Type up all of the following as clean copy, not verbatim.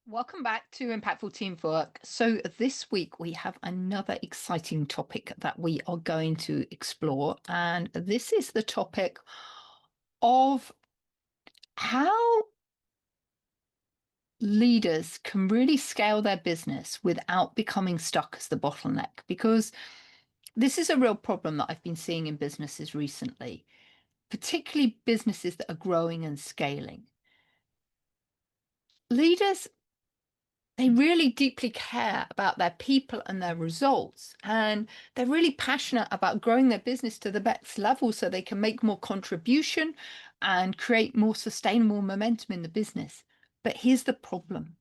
Welcome back to Impactful Teamwork. So, this week we have another exciting topic that we are going to explore. And this is the topic of how leaders can really scale their business without becoming stuck as the bottleneck. Because this is a real problem that I've been seeing in businesses recently, particularly businesses that are growing and scaling. Leaders, they really deeply care about their people and their results. And they're really passionate about growing their business to the next level so they can make more contribution and create more sustainable momentum in the business. But here's the problem.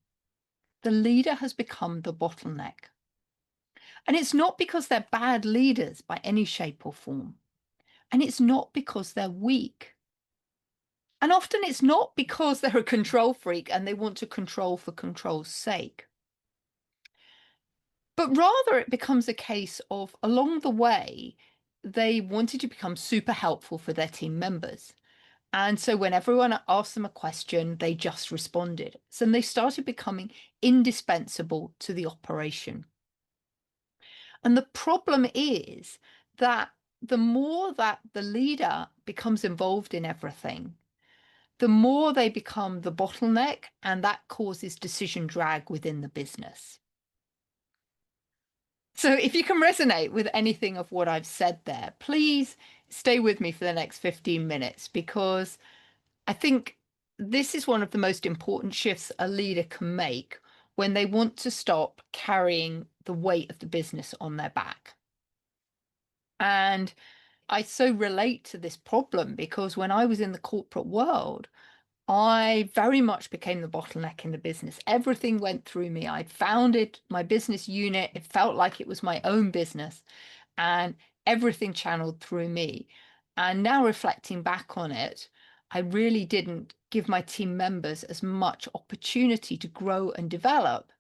The leader has become the bottleneck. And it's not because they're bad leaders by any shape or form. And it's not because they're weak. And often it's not because they're a control freak and they want to control for control's sake. But rather, it becomes a case of along the way, they wanted to become super helpful for their team members. And so when everyone asked them a question, they just responded. So they started becoming indispensable to the operation. And the problem is that the more that the leader becomes involved in everything, the more they become the bottleneck, and that causes decision drag within the business. So if you can resonate with anything of what I've said there, please stay with me for the next 15 minutes because I think this is one of the most important shifts a leader can make when they want to stop carrying the weight of the business on their back. And I so relate to this problem because when I was in the corporate world, I very much became the bottleneck in the business. Everything went through me. I founded my business unit. It felt like it was my own business, and everything channeled through me. And now reflecting back on it, I really didn't give my team members as much opportunity to grow and develop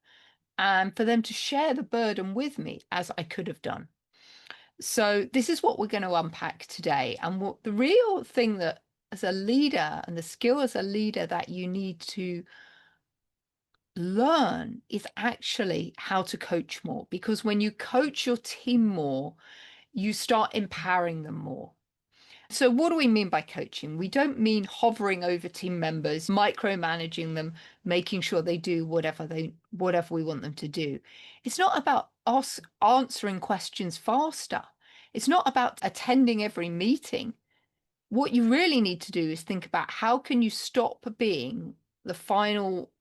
and for them to share the burden with me as I could have done. So this is what we're going to unpack today. And what the real thing that as a leader and the skill as a leader that you need to learn is actually how to coach more. Because when you coach your team more, you start empowering them more. So what do we mean by coaching? We don't mean hovering over team members, micromanaging them, making sure they do whatever we want them to do. It's not about us answering questions faster. It's not about attending every meeting. What you really need to do is think about how can you stop being the final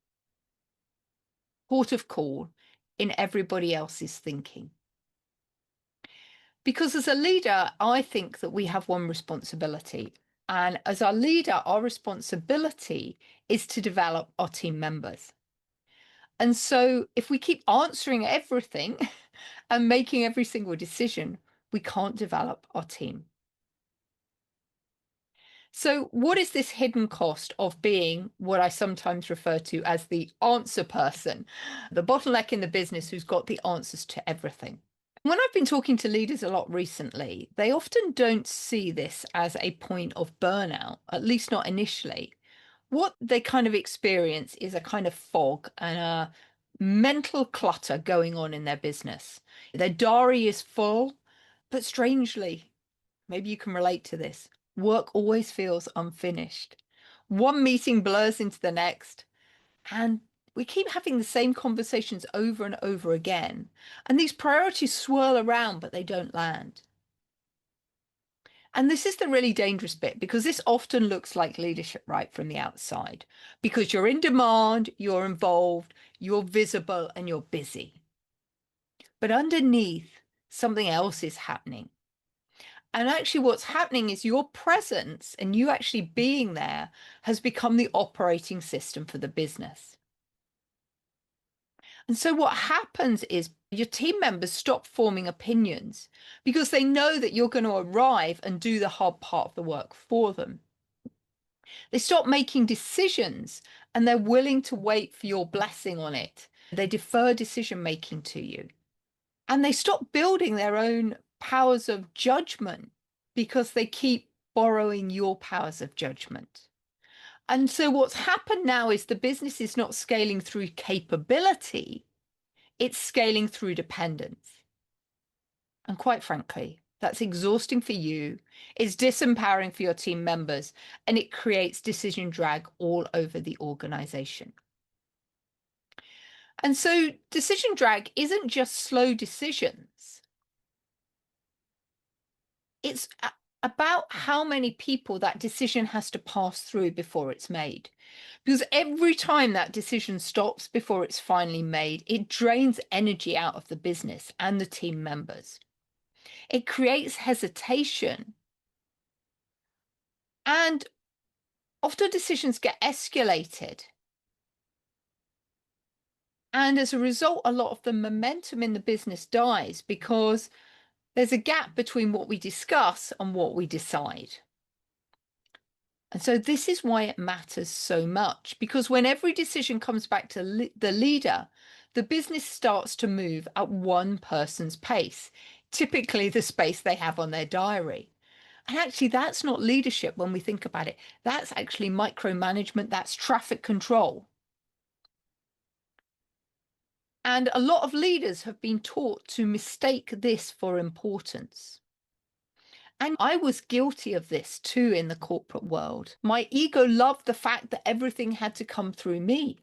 port of call in everybody else's thinking. Because as a leader, I think that we have one responsibility. And as our leader, our responsibility is to develop our team members. And so if we keep answering everything and making every single decision, we can't develop our team. So what is this hidden cost of being what I sometimes refer to as the answer person, the bottleneck in the business who's got the answers to everything? When I've been talking to leaders a lot recently, they often don't see this as a point of burnout, at least not initially. What they kind of experience is a kind of fog and a mental clutter going on in their business. Their diary is full, but strangely, maybe you can relate to this. Work always feels unfinished. One meeting blurs into the next, and we keep having the same conversations over and over again. And these priorities swirl around, but they don't land. And this is the really dangerous bit because this often looks like leadership right from the outside because you're in demand, you're involved, you're visible, and you're busy. But underneath, something else is happening. And actually, what's happening is your presence and you actually being there has become the operating system for the business. And so what happens is your team members stop forming opinions because they know that you're going to arrive and do the hard part of the work for them. They stop making decisions and they're willing to wait for your blessing on it. They defer decision making to you. And they stop building their own powers of judgment because they keep borrowing your powers of judgment. And so what's happened now is the business is not scaling through capability, it's scaling through dependence. And quite frankly, that's exhausting for you, it's disempowering for your team members, and it creates decision drag all over the organization. And so decision drag isn't just slow decisions. It's about how many people that decision has to pass through before it's made. Because every time that decision stops before it's finally made, it drains energy out of the business and the team members. It creates hesitation. And often decisions get escalated. And as a result, a lot of the momentum in the business dies because there's a gap between what we discuss and what we decide. And so this is why it matters so much, because when every decision comes back to the leader, the business starts to move at one person's pace, typically the space they have on their diary. And actually, that's not leadership when we think about it. That's actually micromanagement, that's traffic control. And a lot of leaders have been taught to mistake this for importance. And I was guilty of this too in the corporate world. My ego loved the fact that everything had to come through me.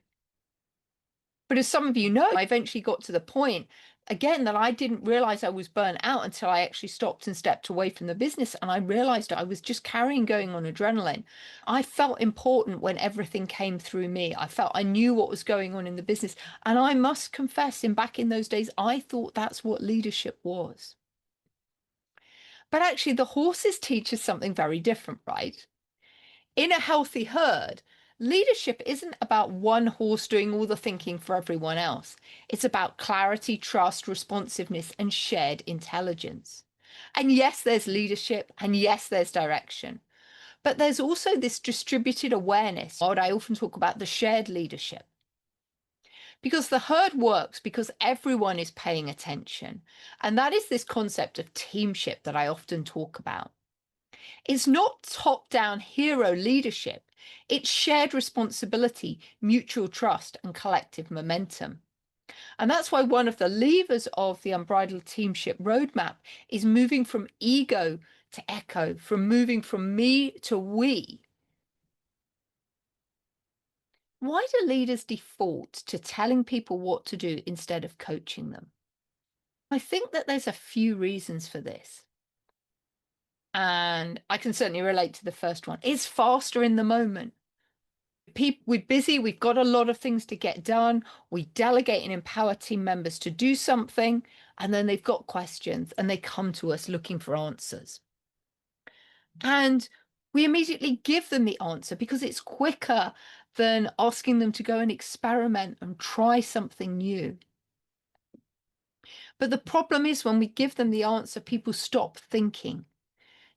But as some of you know, I eventually got to the point, again, that I didn't realize I was burnt out until I actually stopped and stepped away from the business. And I realized I was just going on adrenaline. I felt important when everything came through me. I felt I knew what was going on in the business. And I must confess, back in those days, I thought that's what leadership was. But actually, the horses teach us something very different, right? In a healthy herd, leadership isn't about one horse doing all the thinking for everyone else. It's about clarity, trust, responsiveness, and shared intelligence. And yes, there's leadership, and yes, there's direction. But there's also this distributed awareness. What I often talk about the shared leadership. Because the herd works because everyone is paying attention. And that is this concept of teamship that I often talk about. It's not top-down hero leadership. It's shared responsibility, mutual trust, and collective momentum. And that's why one of the levers of the Unbridled Teamship roadmap is moving from ego to echo, from moving from me to we. Why do leaders default to telling people what to do instead of coaching them? I think that there's a few reasons for this. And I can certainly relate to the first one. It's faster in the moment. We're busy, we've got a lot of things to get done. We delegate and empower team members to do something, and then they've got questions and they come to us looking for answers. And we immediately give them the answer because it's quicker than asking them to go and experiment and try something new. But the problem is when we give them the answer, people stop thinking.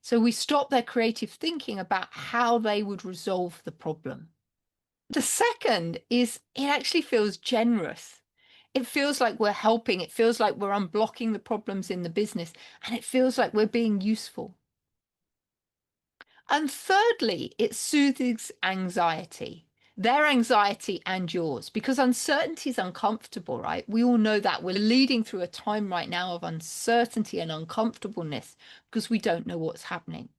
So we stop their creative thinking about how they would resolve the problem. The second is it actually feels generous. It feels like we're helping. It feels like we're unblocking the problems in the business, and it feels like we're being useful. And thirdly, it soothes anxiety, their anxiety and yours, because uncertainty is uncomfortable, right? We all know that we're leading through a time right now of uncertainty and uncomfortableness because we don't know what's happening.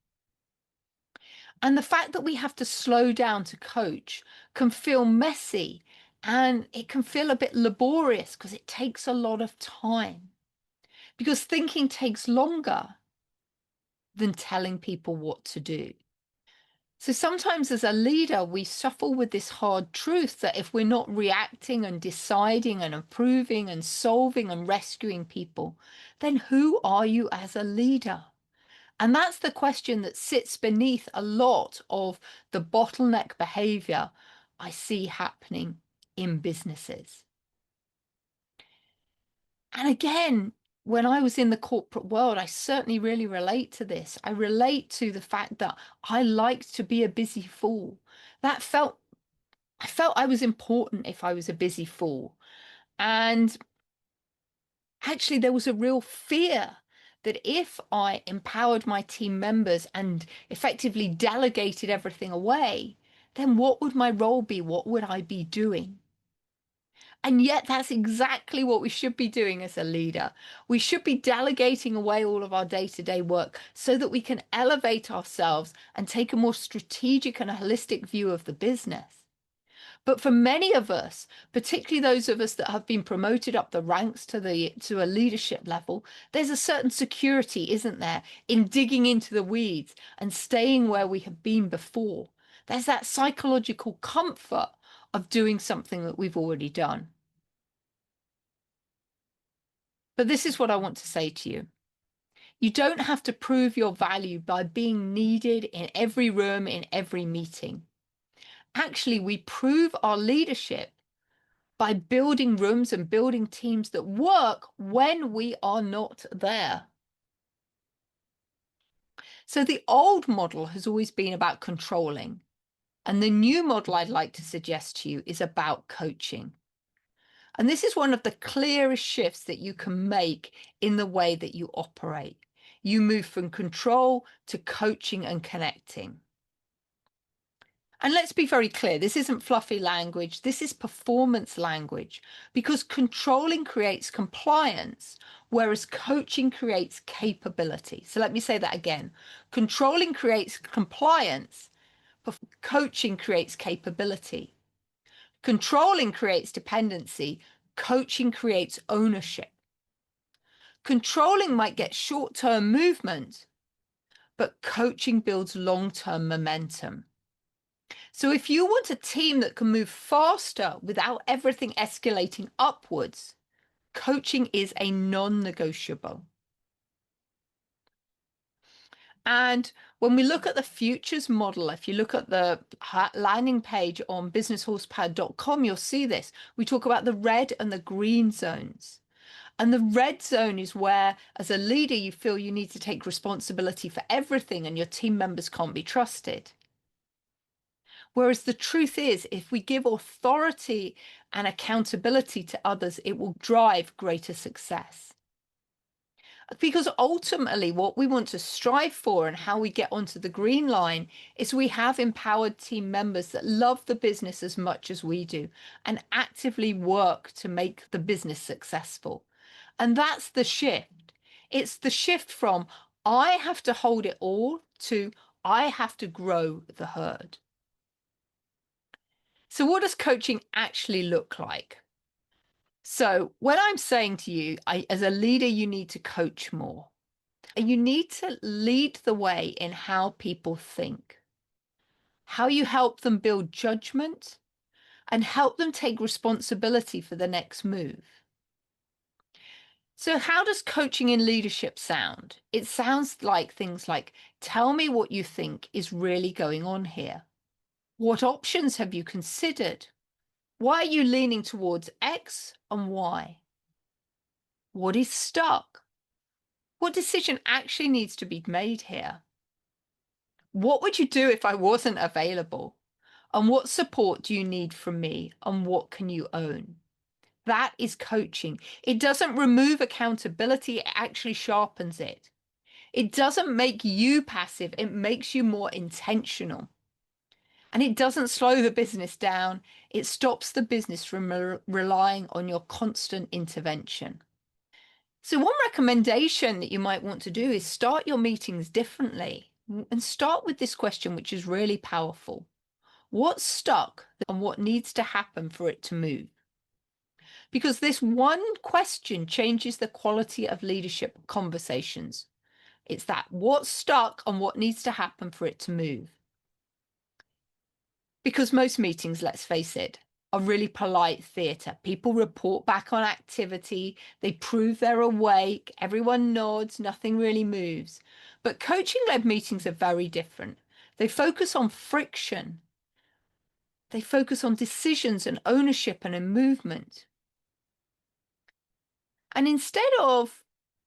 And the fact that we have to slow down to coach can feel messy and it can feel a bit laborious because it takes a lot of time. Because thinking takes longer than telling people what to do. So sometimes as a leader, we suffer with this hard truth that if we're not reacting and deciding and approving and solving and rescuing people, then who are you as a leader? And that's the question that sits beneath a lot of the bottleneck behavior I see happening in businesses. And again, when I was in the corporate world, I certainly really relate to this. I relate to the fact that I liked to be a busy fool. I felt I was important if I was a busy fool. And actually, there was a real fear that if I empowered my team members and effectively delegated everything away, then what would my role be? What would I be doing? And yet that's exactly what we should be doing as a leader. We should be delegating away all of our day-to-day work so that we can elevate ourselves and take a more strategic and holistic view of the business. But for many of us, particularly those of us that have been promoted up the ranks to a leadership level, there's a certain security, isn't there, in digging into the weeds and staying where we have been before. There's that psychological comfort of doing something that we've already done. But this is what I want to say to you. You don't have to prove your value by being needed in every room, in every meeting. Actually, we prove our leadership by building rooms and building teams that work when we are not there. So the old model has always been about controlling, and the new model I'd like to suggest to you is about coaching. And this is one of the clearest shifts that you can make in the way that you operate. You move from control to coaching and connecting. And let's be very clear, this isn't fluffy language, this is performance language, because controlling creates compliance, whereas coaching creates capability. So let me say that again. Controlling creates compliance, coaching creates capability. Controlling creates dependency, coaching creates ownership. Controlling might get short-term movement, but coaching builds long-term momentum. So if you want a team that can move faster without everything escalating upwards, coaching is a non-negotiable. And when we look at the futures model, if you look at the landing page on businesshorsepower.com, you'll see this. We talk about the red and the green zones. And the red zone is where, as a leader, you feel you need to take responsibility for everything and your team members can't be trusted. Whereas the truth is, if we give authority and accountability to others, it will drive greater success. Because ultimately, what we want to strive for and how we get onto the green line is we have empowered team members that love the business as much as we do and actively work to make the business successful. And that's the shift. It's the shift from I have to hold it all to I have to grow the herd. So what does coaching actually look like? So when I'm saying to you, as a leader, you need to coach more. You need to lead the way in how people think, how you help them build judgment, and help them take responsibility for the next move. So how does coaching in leadership sound? It sounds like things like, tell me what you think is really going on here. What options have you considered? Why are you leaning towards X and Y? What is stuck? What decision actually needs to be made here? What would you do if I wasn't available? And what support do you need from me? And what can you own? That is coaching. It doesn't remove accountability, it actually sharpens it. It doesn't make you passive, it makes you more intentional. And it doesn't slow the business down. It stops the business from relying on your constant intervention. So one recommendation that you might want to do is start your meetings differently and start with this question, which is really powerful. What's stuck and what needs to happen for it to move? Because this one question changes the quality of leadership conversations. It's that what's stuck and what needs to happen for it to move. Because most meetings, let's face it, are really polite theatre. People report back on activity, they prove they're awake, everyone nods, nothing really moves. But coaching-led meetings are very different. They focus on friction. They focus on decisions and ownership and in movement. And instead of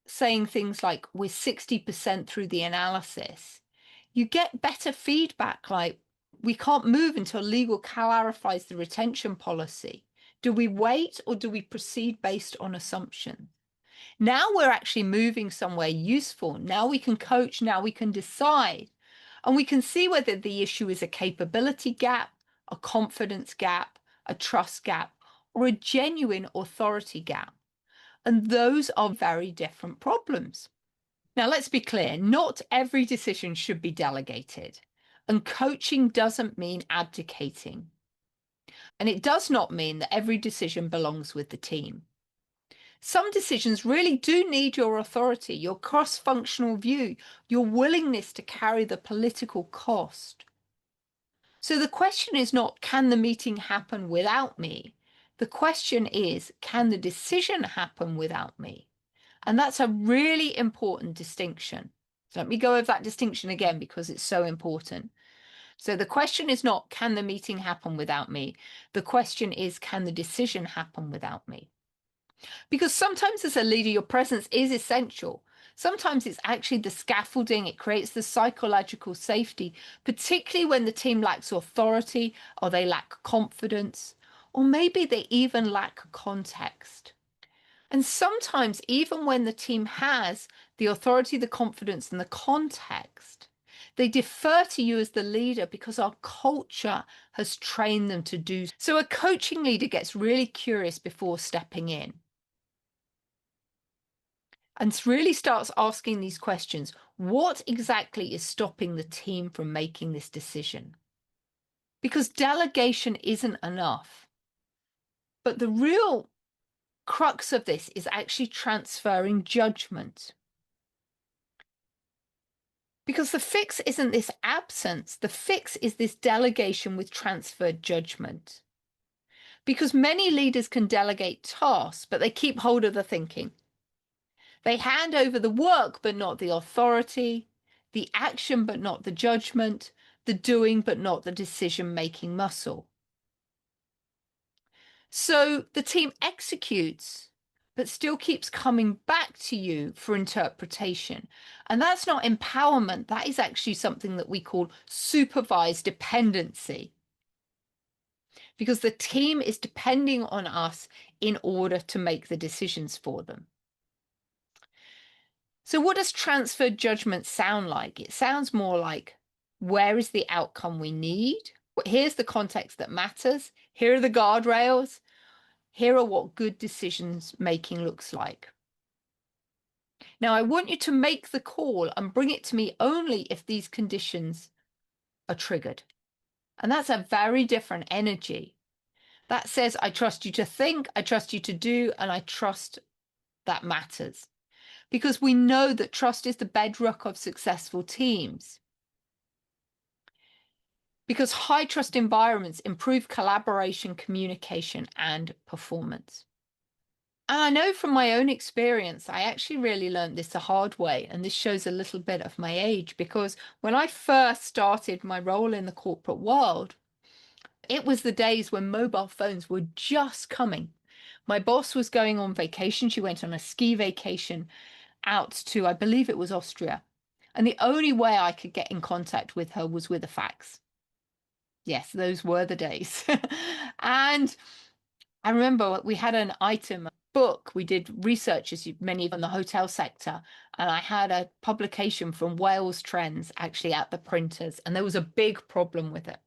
saying things like, we're 60% through the analysis, you get better feedback like, we can't move until legal clarifies the retention policy. Do we wait or do we proceed based on assumption? Now we're actually moving somewhere useful. Now we can coach, now we can decide. And we can see whether the issue is a capability gap a confidence gap, a trust gap, or a genuine authority gap. And those are very different problems. Now, let's be clear, not every decision should be delegated. And coaching doesn't mean abdicating. And it does not mean that every decision belongs with the team. Some decisions really do need your authority, your cross-functional view, your willingness to carry the political cost. So the question is not, can the meeting happen without me? The question is, can the decision happen without me? And that's a really important distinction. So let me go over that distinction again because it's so important. So the question is not, can the meeting happen without me? The question is, can the decision happen without me? Because sometimes as a leader, your presence is essential. Sometimes it's actually the scaffolding, it creates the psychological safety, particularly when the team lacks authority or they lack confidence, or maybe they even lack context. And sometimes, even when the team has the authority, the confidence, and the context, they defer to you as the leader because our culture has trained them to do so. A coaching leader gets really curious before stepping in and really starts asking these questions. What exactly is stopping the team from making this decision? Because delegation isn't enough. But the real crux of this is actually transferring judgment. Because the fix isn't this absence, the fix is this delegation with transferred judgment. Because many leaders can delegate tasks, but they keep hold of the thinking. They hand over the work, but not the authority, the action, but not the judgment, the doing, but not the decision-making muscle. So the team executes, but still keeps coming back to you for interpretation. And that's not empowerment. That is actually something that we call supervised dependency. Because the team is depending on us in order to make the decisions for them. So what does transferred judgment sound like? It sounds more like, where is the outcome we need? Here's the context that matters. Here are the guardrails. Here are what good decisions making looks like. Now, I want you to make the call and bring it to me only if these conditions are triggered. And that's a very different energy. That says, I trust you to think, I trust you to do, and I trust that matters. Because we know that trust is the bedrock of successful teams. Because high trust environments improve collaboration, communication, and performance. And I know from my own experience, I actually really learned this the hard way. And this shows a little bit of my age, because when I first started my role in the corporate world, it was the days when mobile phones were just coming. My boss was going on vacation. She went on a ski vacation out to, I believe it was Austria. And the only way I could get in contact with her was with a fax. Yes, those were the days. And I remember we had an item book. We did research, as many in the hotel sector, and I had a publication from Wales Trends actually at the printers, and there was a big problem with it.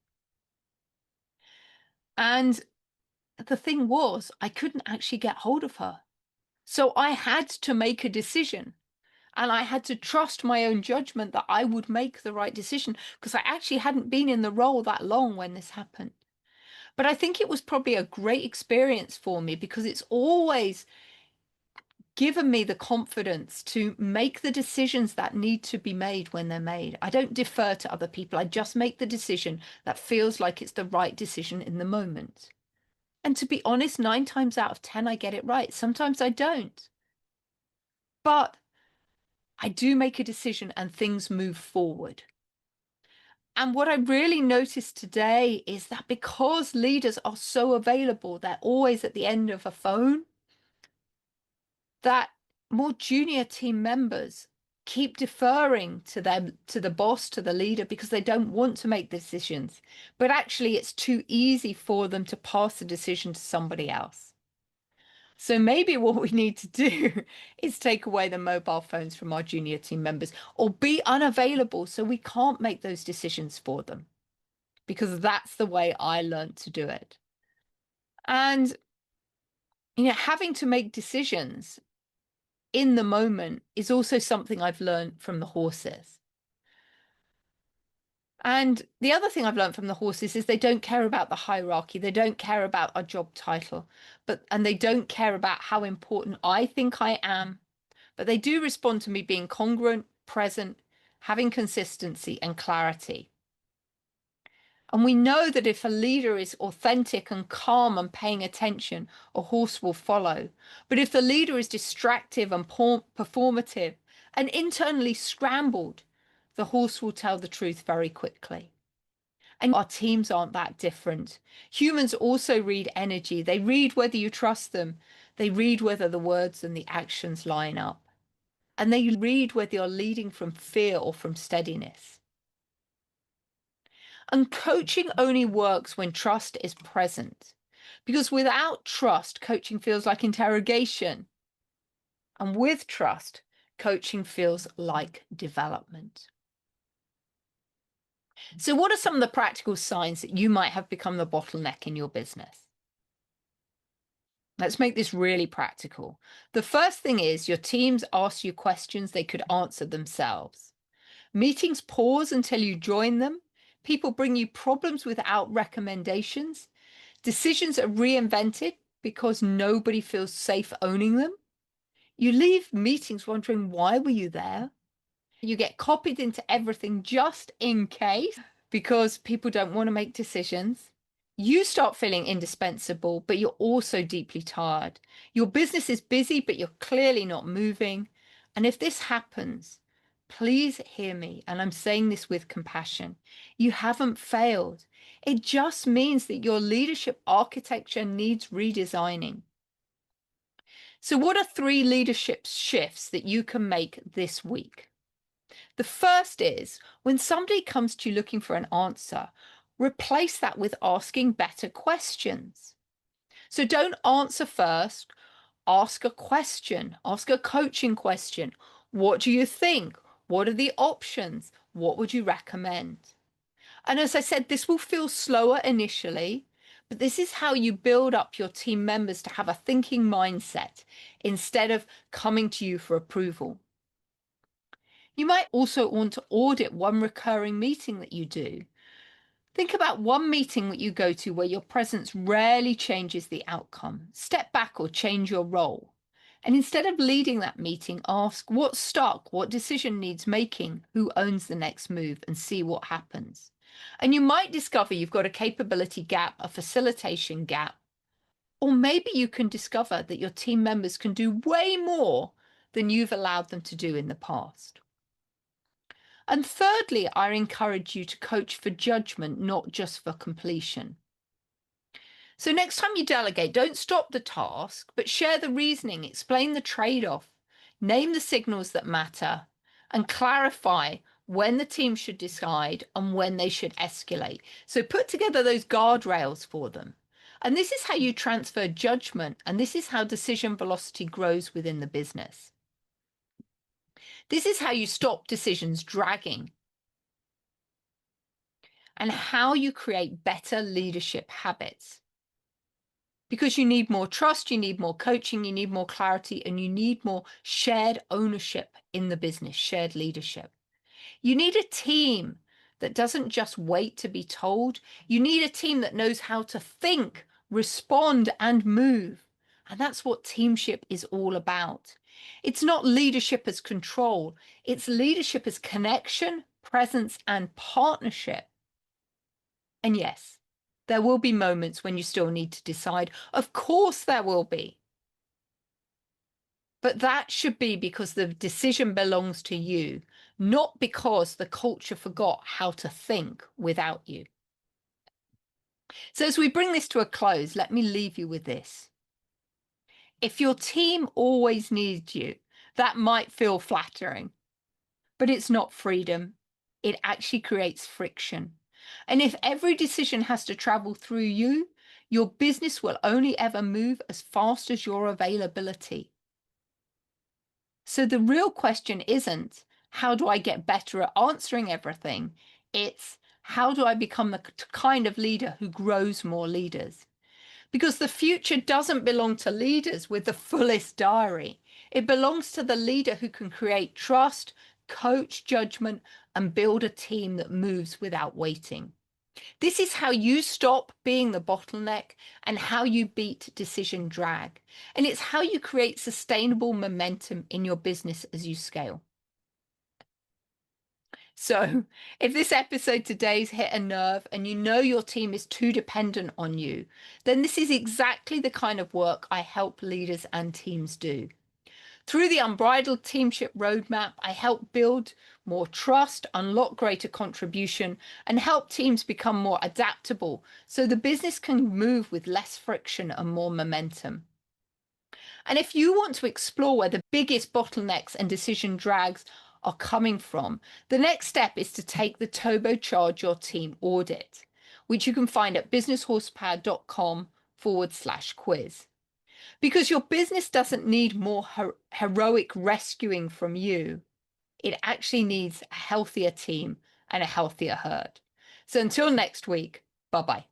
And the thing was, I couldn't actually get hold of her. So I had to make a decision, and I had to trust my own judgment that I would make the right decision, because I actually hadn't been in the role that long when this happened. But I think it was probably a great experience for me, because it's always given me the confidence to make the decisions that need to be made when they're made. I don't defer to other people. I just make the decision that feels like it's the right decision in the moment. And to be honest, 9 times out of 10, I get it right. Sometimes I don't. But I do make a decision and things move forward. And what I really noticed today is that because leaders are so available, they're always at the end of a phone, that more junior team members keep deferring to them, to the boss, to the leader, because they don't want to make decisions. But actually, it's too easy for them to pass the decision to somebody else. So maybe what we need to do is take away the mobile phones from our junior team members, or be unavailable so we can't make those decisions for them. because that's the way I learned to do it. And, having to make decisions in the moment is also something I've learned from the horses. And the other thing I've learned from the horses is they don't care about the hierarchy. They don't care about a job title, and they don't care about how important I think I am. But they do respond to me being congruent, present, having consistency and clarity. And we know that if a leader is authentic and calm and paying attention, a horse will follow. But if the leader is distractive and performative and internally scrambled, the horse will tell the truth very quickly. And our teams aren't that different. Humans also read energy. They read whether you trust them. They read whether the words and the actions line up. And they read whether you're leading from fear or from steadiness. And coaching only works when trust is present, because without trust, coaching feels like interrogation. And with trust, coaching feels like development. So what are some of the practical signs that you might have become the bottleneck in your business? Let's make this really practical. The first thing is your teams ask you questions they could answer themselves. Meetings pause until you join them. People bring you problems without recommendations. Decisions are reinvented because nobody feels safe owning them. You leave meetings wondering, why were you there? You get copied into everything just in case because people don't want to make decisions. You start feeling indispensable, but you're also deeply tired. Your business is busy, but you're clearly not moving. And if this happens, please hear me. And I'm saying this with compassion. You haven't failed. It just means that your leadership architecture needs redesigning. So what are 3 leadership shifts that you can make this week? The first is when somebody comes to you looking for an answer, replace that with asking better questions. So don't answer first, ask a question, ask a coaching question. What do you think? What are the options? What would you recommend? And as I said, this will feel slower initially, but this is how you build up your team members to have a thinking mindset instead of coming to you for approval. You might also want to audit one recurring meeting that you do. Think about one meeting that you go to where your presence rarely changes the outcome. Step back or change your role. And instead of leading that meeting, ask what's stuck, what decision needs making, who owns the next move, and see what happens. And you might discover you've got a capability gap, a facilitation gap, or maybe you can discover that your team members can do way more than you've allowed them to do in the past. And thirdly, I encourage you to coach for judgment, not just for completion. So next time you delegate, don't stop the task, but share the reasoning, explain the trade-off, name the signals that matter, and clarify when the team should decide and when they should escalate. So put together those guardrails for them. And this is how you transfer judgment, and this is how decision velocity grows within the business. This is how you stop decisions dragging and how you create better leadership habits. Because you need more trust, you need more coaching, you need more clarity, and you need more shared ownership in the business, shared leadership. You need a team that doesn't just wait to be told. You need a team that knows how to think, respond, and move. And that's what teamship is all about. It's not leadership as control, it's leadership as connection, presence, and partnership. And yes, there will be moments when you still need to decide. Of course there will be. But that should be because the decision belongs to you, not because the culture forgot how to think without you. So as we bring this to a close, let me leave you with this. If your team always needs you, that might feel flattering, but it's not freedom. It actually creates friction. And if every decision has to travel through you, your business will only ever move as fast as your availability. So the real question isn't, how do I get better at answering everything? It's, How do I become the kind of leader who grows more leaders? Because the future doesn't belong to leaders with the fullest diary. It belongs to the leader who can create trust, coach judgment, and build a team that moves without waiting. This is how you stop being the bottleneck and how you beat decision drag. And it's how you create sustainable momentum in your business as you scale. So, if this episode today's hit a nerve and you know your team is too dependent on you, then this is exactly the kind of work I help leaders and teams do. Through the Unbridled Teamship Roadmap, I help build more trust, unlock greater contribution, and help teams become more adaptable so the business can move with less friction and more momentum. And if you want to explore where the biggest bottlenecks and decision drags are coming from, the next step is to take the Turbocharge Your Team audit, which you can find at businesshorsepower.com/quiz. Because your business doesn't need more heroic rescuing from you. It actually needs a healthier team and a healthier herd. So until next week, bye-bye.